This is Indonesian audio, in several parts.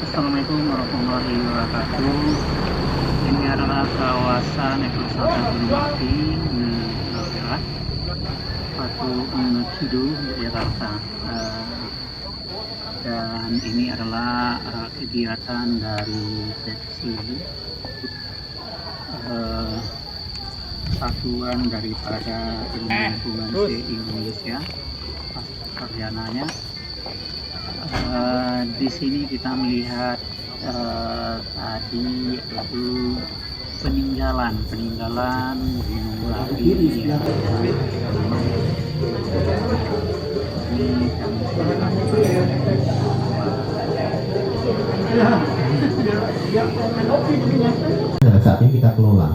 Assalamualaikum warahmatullahi wabarakatuh. Ini adalah kawasan ekowisata Gunung Api daerah Batu Kidul, Jakarta. Dan ini adalah kegiatan dari seksi satuan daripada ilmu lingkungan se-Indonesia, sarjananya. Di sini kita melihat tadi itu peninggalan gunung api ya. Ini Nah, saat ini kita kelola.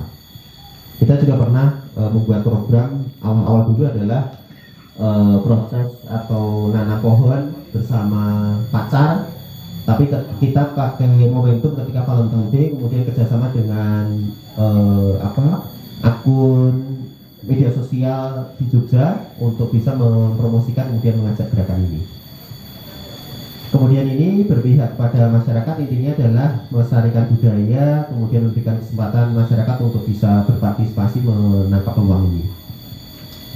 Kita juga pernah membuat program awal-awal dulu adalah proses atau nanam pohon bersama pacar, tapi kita pakai momentum ketika Valentine Day, kemudian kerjasama dengan akun media sosial di Jogja untuk bisa mempromosikan kemudian mengajak gerakan ini. Kemudian ini berpihak pada masyarakat, intinya adalah melestarikan budaya, kemudian memberikan kesempatan masyarakat untuk bisa berpartisipasi menangkap peluang ini.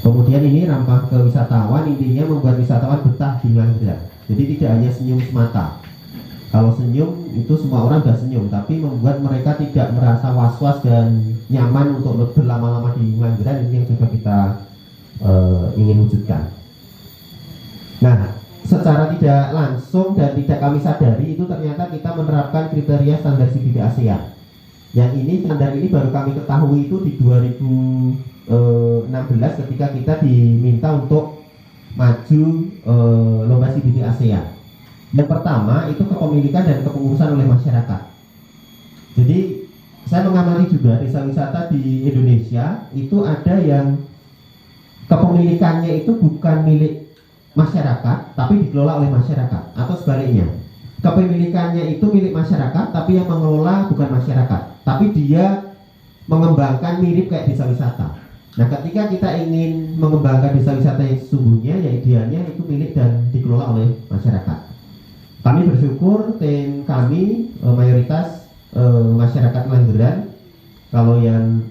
Kemudian ini ramah ke wisatawan, intinya membuat wisatawan betah di Manggarai. Jadi tidak hanya senyum semata. Kalau senyum itu semua orang sudah senyum, tapi membuat mereka tidak merasa was-was dan nyaman untuk berlama-lama di Manggarai, ini yang coba kita ingin wujudkan. Nah, secara tidak langsung dan tidak kami sadari itu ternyata kita menerapkan kriteria standar CBD ASEAN. Yang ini standar ini baru kami ketahui itu di 2016 ketika kita diminta untuk maju lomba CBD ASEAN. Yang pertama itu kepemilikan dan kepengurusan oleh masyarakat. Jadi saya mengamati juga desa wisata di Indonesia itu ada yang kepemilikannya itu bukan milik masyarakat tapi dikelola oleh masyarakat, atau sebaliknya kepemilikannya itu milik masyarakat tapi yang mengelola bukan masyarakat, tapi dia mengembangkan mirip kayak desa wisata. Nah, ketika kita ingin mengembangkan desa wisata yang sesungguhnya, ya idealnya itu milik dan dikelola oleh masyarakat. Kami bersyukur tim kami mayoritas masyarakat Manggarai, kalau yang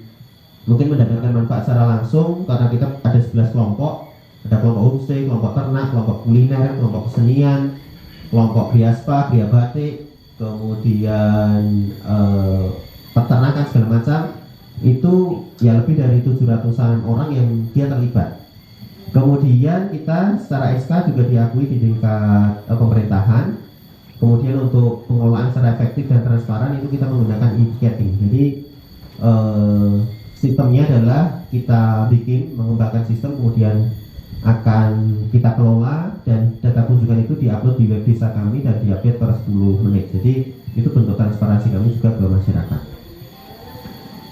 mungkin mendapatkan manfaat secara langsung karena kita ada 11 kelompok. Ada kelompok homestay, kelompok ternak, kelompok kuliner, kelompok kesenian, kelompok kriaspa, kria batik, kemudian peternakan segala macam. Itu ya lebih dari 700-an orang yang dia terlibat. Kemudian kita secara SK juga diakui di tingkat pemerintahan. Kemudian untuk pengelolaan secara efektif dan transparan itu kita menggunakan e-ticketing. Jadi sistemnya adalah kita bikin, mengembangkan sistem, kemudian akan kita kelola, dan data kunjungan itu diupload di web desa kami dan diupdate per 10 menit. Jadi itu bentuk transparansi kami juga ke masyarakat.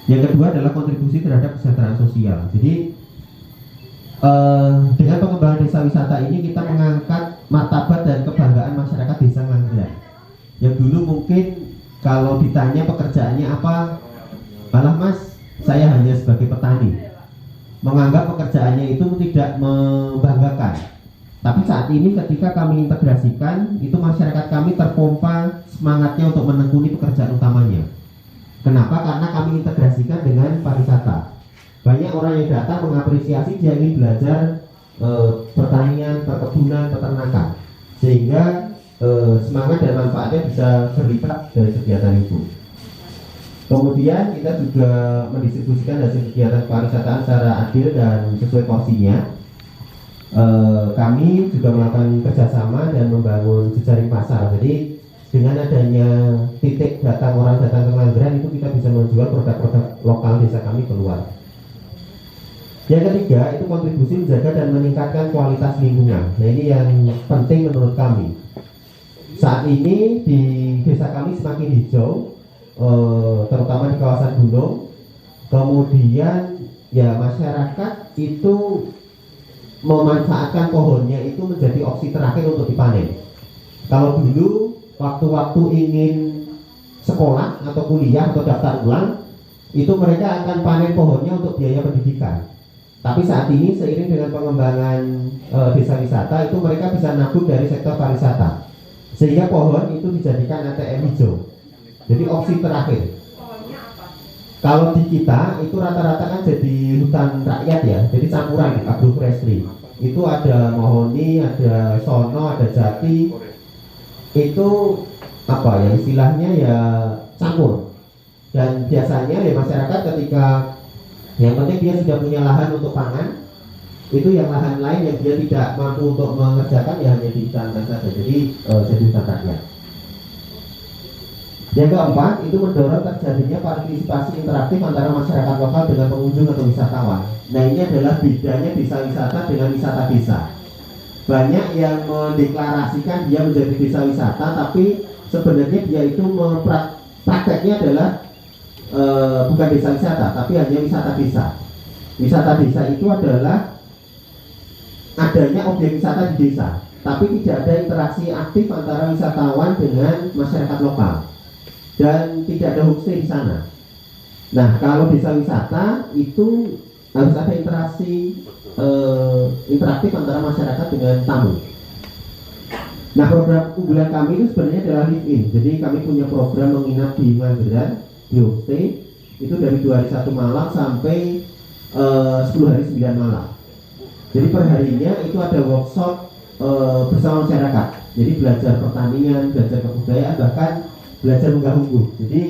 Yang kedua adalah kontribusi terhadap kesejahteraan sosial. Jadi dengan pengembangan desa wisata ini kita mengangkat martabat dan kebanggaan masyarakat desa Manggarai. Yang dulu mungkin kalau ditanya pekerjaannya apa, malah mas saya hanya sebagai petani, menganggap pekerjaannya itu tidak membanggakan. Tapi saat ini ketika kami integrasikan, itu masyarakat kami terpompa semangatnya untuk menekuni pekerjaan utamanya. Kenapa? Karena kami integrasikan dengan pariwisata. Banyak orang yang datang mengapresiasi, dia ingin belajar pertanian, perkebunan, peternakan, sehingga semangat dan manfaatnya bisa berlipat dari kegiatan itu. Kemudian kita juga mendistribusikan hasil kegiatan pariwisataan secara adil dan sesuai porsinya. Kami juga melakukan kerjasama dan membangun jejaring pasar. Jadi dengan adanya titik orang datang ke Manggarai, itu kita bisa menjual produk-produk lokal desa kami keluar. Yang ketiga itu kontribusi menjaga dan meningkatkan kualitas lingkungan. Nah, ini yang penting menurut kami. Saat ini di desa kami semakin hijau, terutama di kawasan gunung. Kemudian ya masyarakat itu memanfaatkan pohonnya itu menjadi opsi terakhir untuk dipanen. Kalau dulu waktu-waktu ingin sekolah atau kuliah atau daftar ulang, itu mereka akan panen pohonnya untuk biaya pendidikan. Tapi saat ini seiring dengan pengembangan desa wisata, itu mereka bisa nabung dari sektor pariwisata. sehingga pohon itu dijadikan ATM hijau. Jadi opsi terakhir. Kalau di kita itu rata-rata kan jadi hutan rakyat ya, jadi campuran agroforestry. Itu ada mahoni, ada sono, ada jati. Itu apa ya istilahnya ya campur. Dan biasanya ya masyarakat ketika yang penting dia sudah punya lahan untuk pangan, itu yang lahan lain yang dia tidak mampu untuk mengerjakan ya hanya dihutankan saja. Jadi jadi hutan rakyat. Yang keempat, itu mendorong terjadinya partisipasi interaktif antara masyarakat lokal dengan pengunjung atau wisatawan. Nah, ini adalah bedanya desa wisata dengan wisata desa. Banyak yang mendeklarasikan dia menjadi desa wisata, tapi sebenarnya dia itu prakteknya adalah bukan desa wisata, tapi hanya wisata desa. Wisata desa itu adalah adanya objek wisata di desa, tapi tidak ada interaksi aktif antara wisatawan dengan masyarakat lokal. Dan tidak ada homestay di sana. Nah, kalau desa wisata itu harus ada interaksi interaktif antara masyarakat dengan tamu. Nah, program unggulan kami itu sebenarnya adalah live in. Jadi kami punya program menginap di Manggeran, di homestay itu dari 2 hari 1 malam sampai 10 hari 9 malam. Jadi per harinya itu ada workshop bersama masyarakat. Jadi belajar pertanian, belajar kebudayaan, bahkan belajar menggah ungguh. Jadi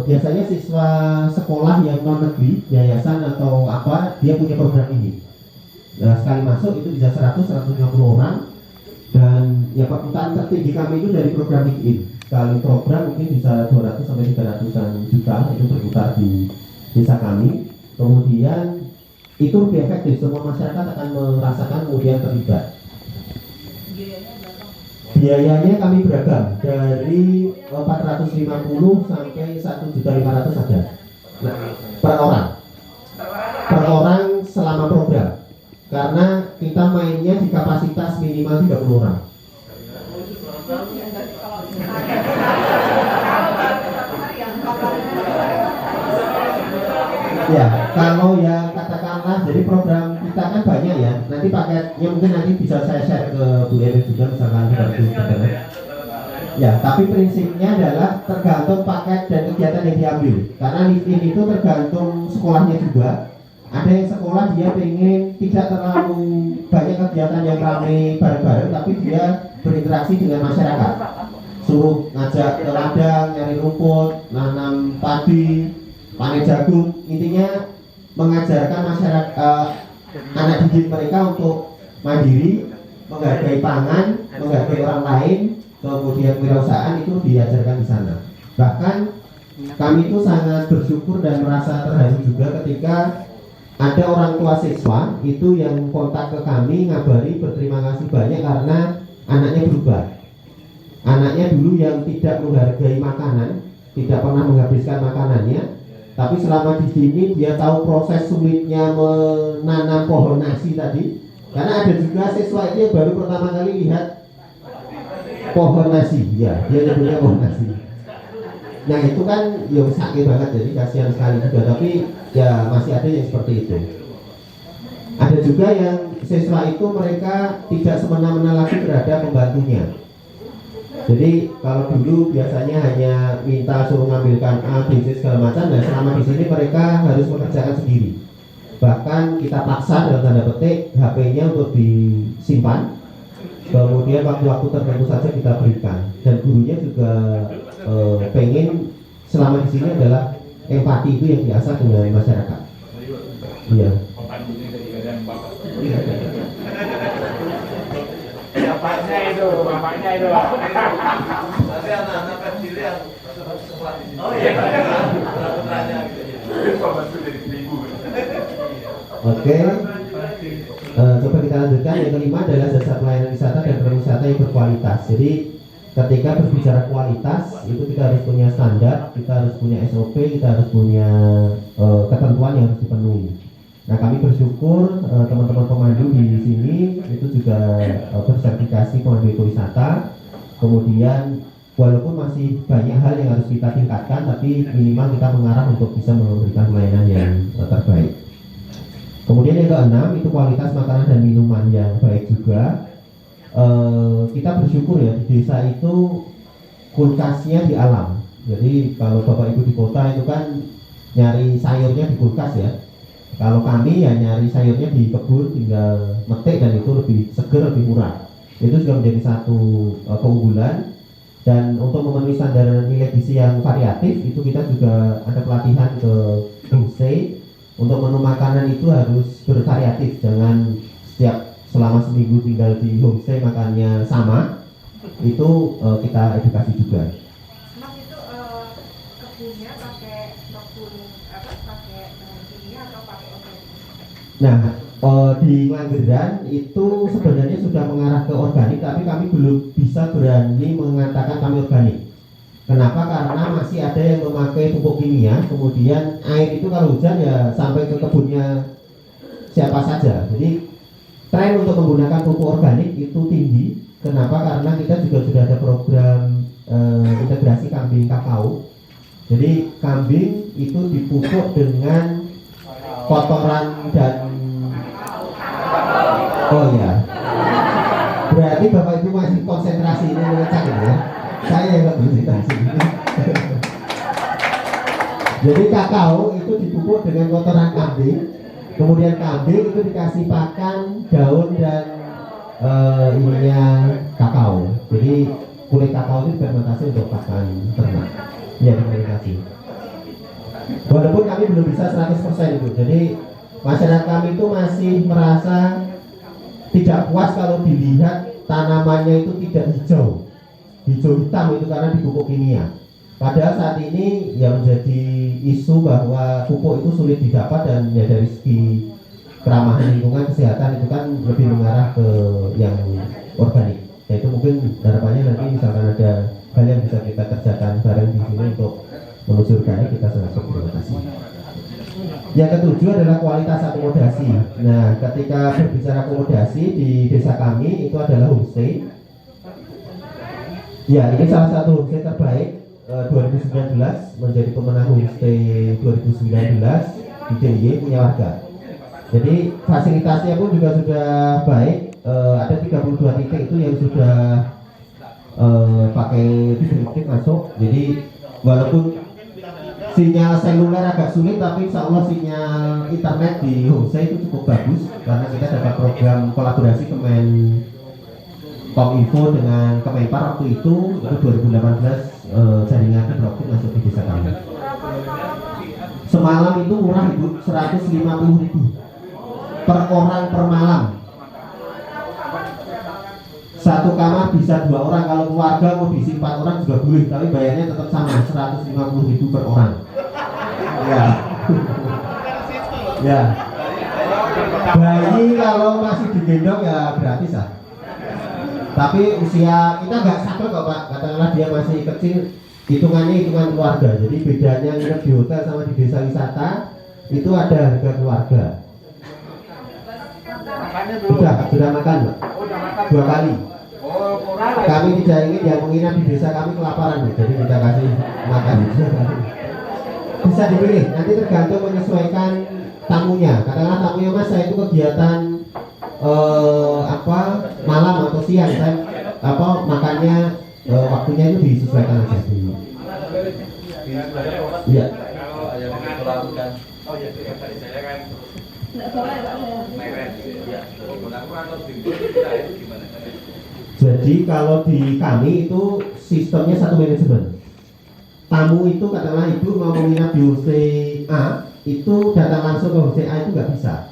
biasanya siswa sekolah yang non negeri, yayasan atau apa, dia punya program ini. Nah, sekali masuk itu bisa 100-150 orang. Dan ya permintaan tertinggi kami itu dari program in. Sekali program mungkin bisa 200-300 juta itu berputar di desa kami. Kemudian itu lebih efektif, semua masyarakat akan merasakan kemudian terlibat. Biayanya kami beragam dari 450 sampai 1.500.000 ada. Nah, per orang selama program. Karena kita mainnya di kapasitas minimal 30 orang. Ya, kalau yang katakanlah jadi program kita kan banyak ya. Nanti paketnya mungkin nanti bisa saya share ke Bu Erin juga misalkan bantu internet. Ya, tapi prinsipnya adalah tergantung paket dan kegiatan yang diambil. Karena live-in itu tergantung sekolahnya juga. Ada yang sekolah dia pengen tidak terlalu banyak kegiatan yang ramai bareng-bareng, tapi dia berinteraksi dengan masyarakat. Suruh ngajak ke ladang, nyari rumput, nanam padi, panen jagung, intinya mengajarkan masyarakat anak didik mereka untuk mandiri, menghargai pangan, menghargai orang lain, kemudian kewirausahaan itu diajarkan di sana. Bahkan kami itu sangat bersyukur dan merasa terharu juga ketika ada orang tua siswa itu yang kontak ke kami ngabari berterima kasih banyak karena anaknya berubah. Anaknya dulu yang tidak menghargai makanan, tidak pernah menghabiskan makanannya. Tapi selama di sini dia tahu proses sulitnya menanam pohon nasi tadi. Karena ada juga siswa itu yang baru pertama kali lihat pohon nasi, ya dia nyebutnya pohon nasi. Nah itu kan ya sakit banget, jadi kasihan sekali juga. Tapi ya masih ada yang seperti itu. Ada juga yang siswa itu mereka tidak semena-mena lagi terhadap pembantunya. Jadi kalau dulu biasanya hanya minta suruh ngambilkan A, B, C segala macam, dan selama di sini mereka harus mengerjakan sendiri. Bahkan kita paksa dalam tanda petik HP-nya untuk disimpan. Kemudian waktu-waktu tertentu saja kita berikan. Dan gurunya juga pengen selama di sini adalah empati itu yang diasah dengan masyarakat. Iya. Bapaknya itu. Tapi anak-anak kecil yang oh iya. Putranya gitu. Oke. Coba kita lanjutkan. Yang kelima adalah jasa pelayanan wisata dan pariwisata yang berkualitas. Jadi ketika berbicara kualitas itu kita harus punya standar, kita harus punya SOP, kita harus punya ketentuan yang harus dipenuhi. Nah kami bersyukur teman-teman pemandu di sini itu juga bersertifikasi pemandu ekowisata. Kemudian walaupun masih banyak hal yang harus kita tingkatkan, tapi minimal kita mengarah untuk bisa memberikan pelayanan yang terbaik. Kemudian yang keenam itu kualitas makanan dan minuman yang baik juga. kita bersyukur ya di desa itu kulkasnya di alam. Jadi kalau Bapak Ibu di kota itu kan nyari sayurnya di kulkas ya. Kalau kami ya nyari sayurnya di kebun, tinggal metik dan itu lebih seger, lebih murah. Itu juga menjadi satu keunggulan. Dan untuk memenuhi standar nilai gizi yang variatif itu kita juga ada pelatihan ke homestay. Untuk menu makanan itu harus bervariatif, jangan selama seminggu tinggal di homestay makannya sama. Itu kita edukasi juga. Mas itu kebunnya pakai kebun apa, pakai bahan kimia atau pakai organik? Nah, di Langgeran itu sebenarnya sudah mengarah ke organik, tapi kami belum bisa berani mengatakan kami organik. Kenapa? Karena masih ada yang memakai pupuk kimia, kemudian air itu kalau hujan ya sampai ke kebunnya siapa saja. Jadi tren untuk menggunakan pupuk organik itu tinggi. Kenapa? Karena kita juga sudah ada program integrasi kambing kakao. Jadi kambing itu dipupuk dengan kotoran dan oh ya, berarti Bapak Ibu masih konsentrasi ini ngecek ya. Saya yang nggak konsentrasi. Jadi kakao itu dipupuk dengan kotoran kambing, kemudian kambing itu dikasih pakan, daun dan ininya kakao. Jadi kulit kakao itu fermentasi untuk pakan ternak. Ya, fermentasi. Walaupun kami belum bisa 100% itu. Jadi masyarakat kami itu masih merasa tidak puas kalau dilihat tanamannya itu tidak hijau hitam itu karena dipupuk kimia. Padahal saat ini yang menjadi isu bahwa pupuk itu sulit didapat dan ya dari segi keramahan lingkungan, kesehatan itu kan lebih mengarah ke yang organik. Ya itu mungkin harapannya nanti misalkan ada hal yang bisa kita kerjakan bareng di sini untuk menuju organik, kita sangat berterima kasih. Yang ketujuh adalah kualitas akomodasi. Nah, ketika berbicara akomodasi di desa kami itu adalah homestay. Ya, ini salah satu homestay terbaik 2019 menjadi pemenang homestay 2019 di DIY punya warga. Jadi fasilitasnya pun juga sudah baik. Ada 32 titik itu yang sudah pakai fiber optik masuk. Jadi walaupun sinyal seluler agak sulit, tapi insya Allah sinyal internet di homestay itu cukup bagus karena kita dapat program kolaborasi Kominfo dengan Kemenpar waktu itu 2018 jaringan fiber optik masuk di desa kami. Semalam itu murah Ibu, 150.000 per orang per malam. Satu kamar bisa 2 orang, kalau keluarga mau diisi 4 orang juga boleh, tapi bayarnya tetap sama 150.000 per orang. Ya. Ya. Bayi kalau masih digendong ya gratis lah. Tapi usia kita nggak sakit kok Pak, katakanlah dia masih kecil, hitungannya hitungan keluarga. Jadi bedanya nginep di hotel sama di desa wisata itu ada harga keluarga. Sudah makan Pak? 2 kali. Kami tidak ingin yang menginap di desa kami kelaparan, jadi kita kasih makan. Bisa dipilih, nanti tergantung menyesuaikan tamunya. Katakanlah tamunya Mas, saya itu kegiatan malam atau siang, saya makannya waktunya itu disesuaikan aja. Iya. Jadi kalau di kami itu sistemnya satu manajemen. Tamu itu katakanlah Ibu mau menginap di homestay A, itu datang langsung ke homestay A itu nggak bisa.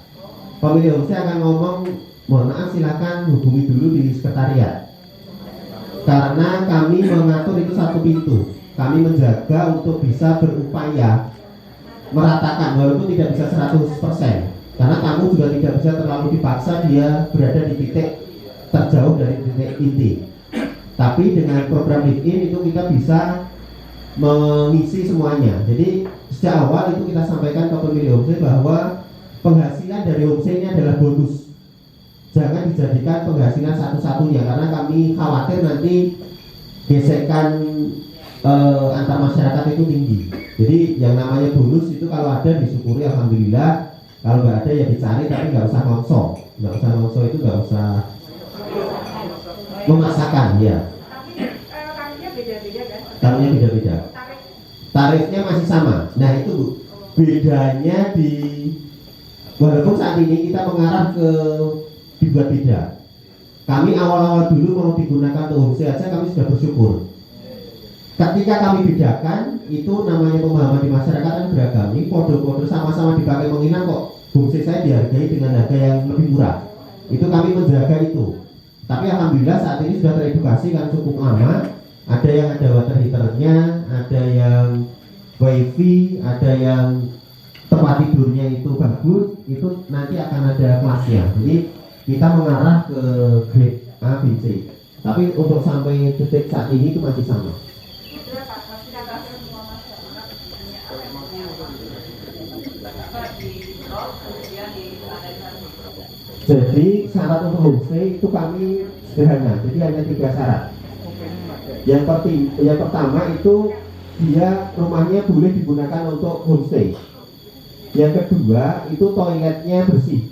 Pemilik homestay akan ngomong, mohon maaf silakan hubungi dulu di sekretariat. Karena kami mengatur itu satu pintu. Kami menjaga untuk bisa berupaya meratakan walaupun tidak bisa 100%. Karena tamu juga tidak bisa terlalu dipaksa dia berada di titik terjauh dari titik inti. Tapi dengan program live-in itu kita bisa mengisi semuanya. Jadi sejak awal itu kita sampaikan ke pemilik homestay bahwa penghasilan dari homestay ini adalah bonus. Jangan dijadikan penghasilan satu-satunya karena kami khawatir nanti gesekan antar masyarakat itu tinggi. Jadi yang namanya bonus itu kalau ada disyukuri alhamdulillah, kalau nggak ada ya dicari tapi nggak usah ngongso. Nggak usah ngongso itu nggak usah Memaksakan, ya. Tapi tarifnya beda-beda kan? Tarifnya beda-beda. Tarif Tarifnya masih sama. Nah itu Bu, bedanya di walaupun saat ini kita mengarah ke dibuat beda. Kami awal-awal dulu mau digunakan untuk homestay aja kami sudah bersyukur. Ketika kami bedakan, itu namanya pemahaman di masyarakat kan beragam. Ini kode-kode sama-sama dipakai menginap kok. Homestay saya dihargai dengan harga yang lebih murah. Itu kami menjaga itu. Tapi alhamdulillah saat ini sudah teredukasi kan cukup lama. Ada yang ada water heaternya, ada yang wifi, ada yang tempat tidurnya itu bagus. Itu nanti akan ada kelasnya. Jadi kita mengarah ke grade A, B, C. Tapi untuk sampai detik saat ini itu masih sama. Jadi syarat untuk homestay itu kami sederhana. Jadi hanya 3 syarat. Yang pertama itu dia rumahnya boleh digunakan untuk homestay. Yang kedua itu toiletnya bersih.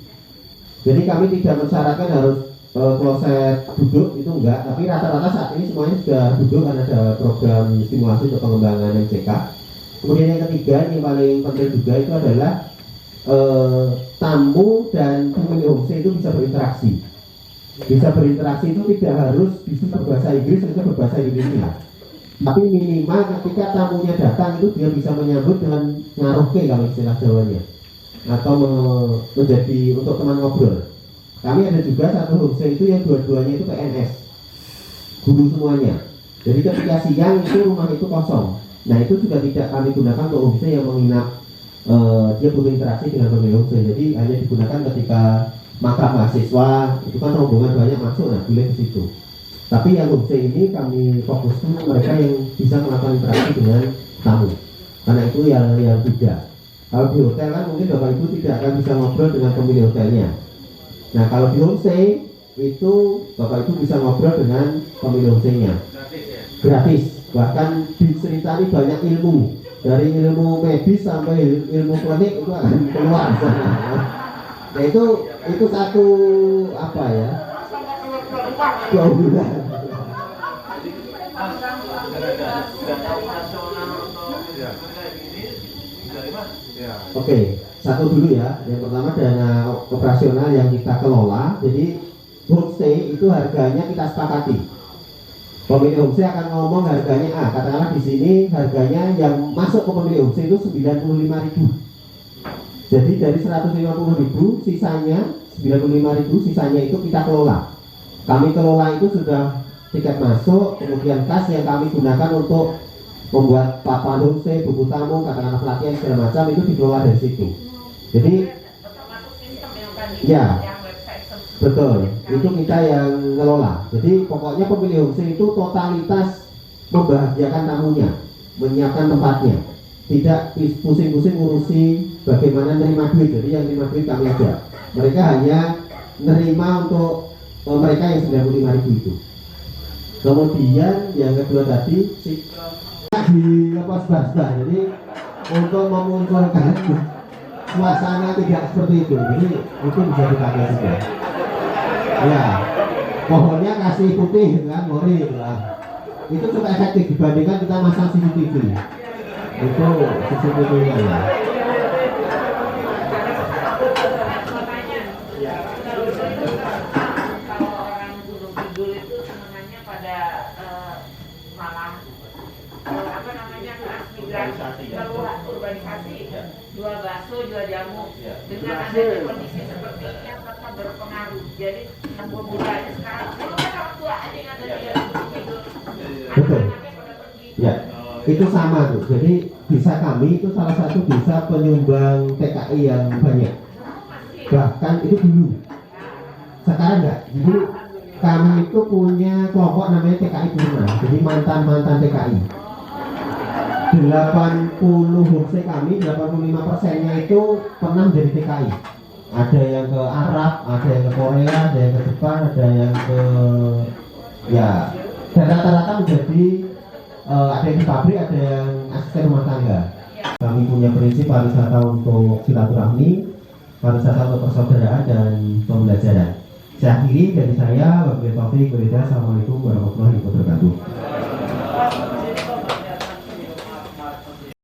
Jadi kami tidak mensyaratkan harus kloset duduk, itu enggak. Tapi rata-rata saat ini semuanya sudah duduk karena ada program stimulasi untuk pengembangan MCK. Kemudian yang ketiga, yang paling penting juga itu adalah tamu dan penghuni homestay itu bisa berinteraksi. Bisa berinteraksi itu tidak harus bisa berbahasa Inggris atau berbahasa Indonesia. Tapi minimal ketika tamunya datang itu dia bisa menyambut dengan ngaruhke kalau istilah Jawanya. Atau menjadi untuk teman ngobrol. Kami ada juga satu homestay itu yang dua-duanya itu PNS, guru semuanya. Jadi ketika siang itu rumah itu kosong. Nah itu juga tidak kami gunakan untuk homestay yang menginap dia butuh interaksi dengan pemilik homestay. Jadi hanya digunakan ketika makan mahasiswa itu kan rombongan banyak masuk, nah boleh ke situ. Tapi yang homestay ini kami fokuskan mereka yang bisa melakukan interaksi dengan tamu. Karena itu yang beda. Kalau di hotel kan mungkin Bapak Ibu tidak akan bisa ngobrol dengan pemilik hotelnya. Nah kalau di homestay itu Bapak Ibu bisa ngobrol dengan pemilik homestaynya. Gratis. Bahkan diceritani banyak ilmu. Dari ilmu medis sampai ilmu klinik itu akan keluar. Nah itu satu apa ya? Keunggulan. Oke, satu dulu ya. Yang pertama dana operasional yang kita kelola. Jadi homestay itu harganya kita sepakati. Pemilik homestay akan ngomong harganya A. Katakanlah di sini harganya yang masuk ke pemilik homestay itu 95.000. Jadi dari 150.000 sisanya 95.000 sisanya itu kita kelola. Kami kelola itu sudah tiket masuk, kemudian kas yang kami gunakan untuk membuat papan homestay, buku tamu, katakanlah pelatihan segala macam itu dikelola dari situ. Jadi ya betul, itu kita yang ngelola. Jadi pokoknya pemilik homestay itu totalitas membahagiakan tamunya, menyiapkan tempatnya, tidak pusing-pusing ngurusi bagaimana nerima duit. Jadi yang nerima duit kami aja. Mereka hanya nerima untuk mereka yang 95.000 itu. Kemudian yang kedua tadi dilepas basah. Jadi untuk memunculkan suasana tidak seperti itu. Jadi itu bisa dipakai juga. Ya, pohonnya kasih putih kan, mori lah. Itu cukup efektif dibandingkan kita masang CCTV. Itu CCTV-nya ya. Urbanisasi, jual bakso, jual jamu, dengan adanya kondisi seperti ini apakah berpengaruh? Jadi 60 bulan sekarang, dulu kan orang tua aja yang ada di tidur, anak-anaknya pada pergi. Ya, itu sama tuh. Jadi desa kami itu salah satu desa penyumbang TKI yang banyak. Bahkan itu dulu. Sekarang enggak. Jadi kami itu punya kelompok namanya TKI Purna. Jadi mantan-mantan TKI. 80 homestay kami, 85%-nya itu pernah menjadi TKI. Ada yang ke Arab, ada yang ke Korea, ada yang ke Jepang, ada yang ke ya, dan rata-rata menjadi ada yang di pabrik, ada yang asisten rumah tangga. Kami punya prinsip pariwisata untuk silaturahmi, pariwisata untuk persaudaraan dan pembelajaran. Saya akhiri dari saya, wabillahi taufiq wal hidayah. Assalamualaikum warahmatullahi wabarakatuh.